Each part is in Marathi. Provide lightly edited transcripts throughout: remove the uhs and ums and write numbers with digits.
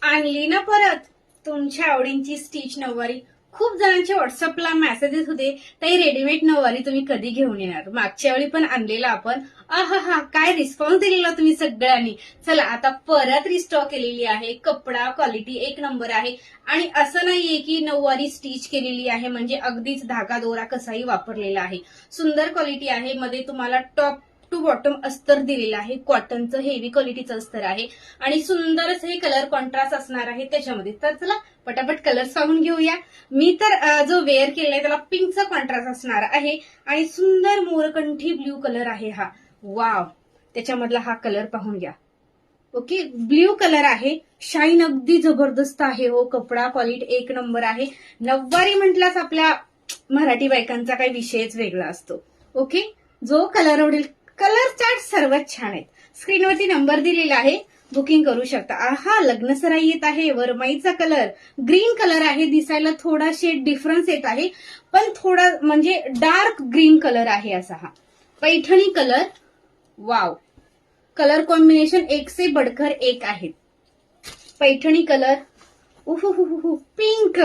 आणली ना परत तुमच्या आवडींची स्टिच नऊवारी. खूप जणांचे व्हॉट्सअपला मेसेजेस होते, ताई रेडीमेड नऊवारी तुम्ही कधी घेऊन येणार. मागच्या वेळी पण आणलेला आपण. आहा काय रिस्पॉन्स दिलेला तुम्ही सगळ्यांनी. चला आता परत रिस्टॉक केलेली आहे. कपडा क्वालिटी एक नंबर आहे. आणि असं नाहीये की नऊवारी स्टिच केलेली आहे म्हणजे अगदीच धागा दोरा कसाही वापरलेला आहे. सुंदर क्वालिटी आहे. मध्ये तुम्हाला टॉप टू बॉटम अस्तर दिलेलं आहे. कॉटनचं हेवी क्वालिटीचं अस्तर आहे आणि सुंदरच हे कलर कॉन्ट्रास्ट असणार आहे त्याच्यामध्ये. तर चला पटापट कलर्स पाहून घेऊया. मी तर जो वेअर केलाय त्याला पिंकचा कॉन्ट्रास्ट असणार आहे आणि सुंदर मोरकंठी ब्ल्यू कलर आहे हा. वाव, त्याच्यामधला हा कलर पाहून घ्या. ओके, ब्ल्यू कलर आहे. शाईन अगदी जबरदस्त आहे हो. कपडा क्वालिटी एक नंबर आहे. नऊवारी म्हटल्यास आपल्या मराठी बायकांचा काही विषयच वेगळा असतो. ओके, जो कलर आवडेल. कलर चार्ट सर्वात छान आहेत. स्क्रीनवरती नंबर दिलेला आहे, बुकिंग करू शकता. आहा, लग्न सराई येत आहे. वरमाईचा कलर ग्रीन कलर आहे. दिसायला थोडा शेड डिफरन्स येत आहे पण थोडा म्हणजे डार्क ग्रीन कलर आहे असा हा. Paithani colour. Wow, colour combination एक से बढ़कर एक आहेत. पैठणी कलर. पिंक,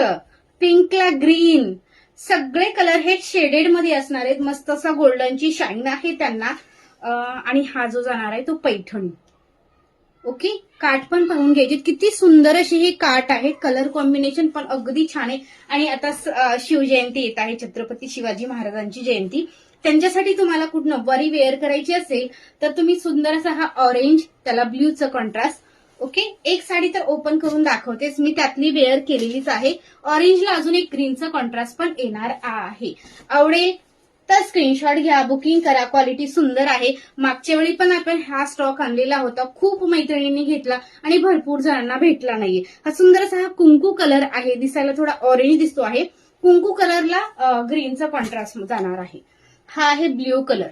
पिंकला ग्रीन, सगळे कलर हे शेडेड मध्ये असणार आहेत. मस्त असा गोल्डनची शाईन आहे त्यांना. आणि हा जो जाणार आहे तो पैठणी. ओके, काठ पण पाहून घ्यायचे. किती सुंदर अशी हे काठ आहे. कलर कॉम्बिनेशन पण अगदी छान आहे. आणि आता शिवजयंती येत आहे, छत्रपती शिवाजी महाराजांची जयंती. त्यांच्यासाठी तुम्हाला कुठं नऊवारी वेअर करायची असेल तर तुम्ही सुंदर असा हा ऑरेंज, त्याला ब्ल्यूचं कॉन्ट्रास्ट. ओके, एक साडी तर ओपन करून दाखवतेच मी, त्यातली वेअर केलेलीच आहे. ऑरेंजला अजून एक ग्रीनचा कॉन्ट्रास्ट पण येणार आहे. आवडेल तर स्क्रीनशॉट घ्या, बुकिंग करा. क्वालिटी सुंदर आहे. मागच्या वेळी पण आपण हा स्टॉक आणलेला होता. खूप मैत्रिणींनी घेतला आणि भरपूर जणांना भेटला नाहीये. हा सुंदर असा हा कुंकू कलर आहे. दिसायला थोडा ऑरेंज दिसतो आहे. कुंकू कलरला ग्रीनचा कॉन्ट्रास्ट जाणार आहे. हा आहे blue colour.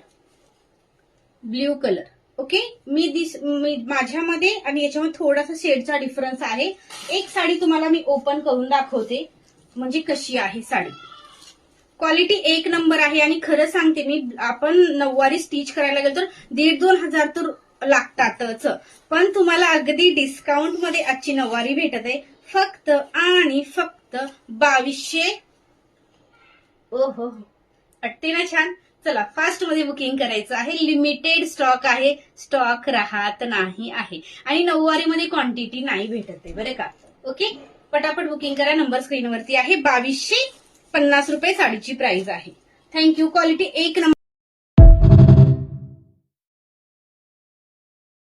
Blue colour. Okay, मी माझ्यामध्ये आणि याच्यामध्ये थोडासा शेडचा डिफरन्स आहे. एक साडी तुम्हाला मी ओपन करून दाखवते म्हणजे कशी आहे साडी. क्वालिटी एक नंबर आहे. आणि खरं सांगते मी, आपण नऊवारी स्टिच करायला गेलो तर 1,500-2,000 हजार तर लागतातच. पण तुम्हाला अगदी डिस्काउंट मध्ये आजची नऊवारी भेटत आहे फक्त आणि फक्त 2200. ओहो, वाटते ना छान. चला फास्ट मध्ये बुकिंग करायचं आहे. लिमिटेड स्टॉक आहे, स्टॉक राहत नाही आहे. आणि नऊवारीमध्ये क्वांटिटी नाही भेटत आहे बरं का. ओके, पटापट बुकिंग करा. नंबर स्क्रीनवरती आहे. 2250 रुपये साडीची प्राइस आहे. थँक्यू. क्वालिटी एक नंबर.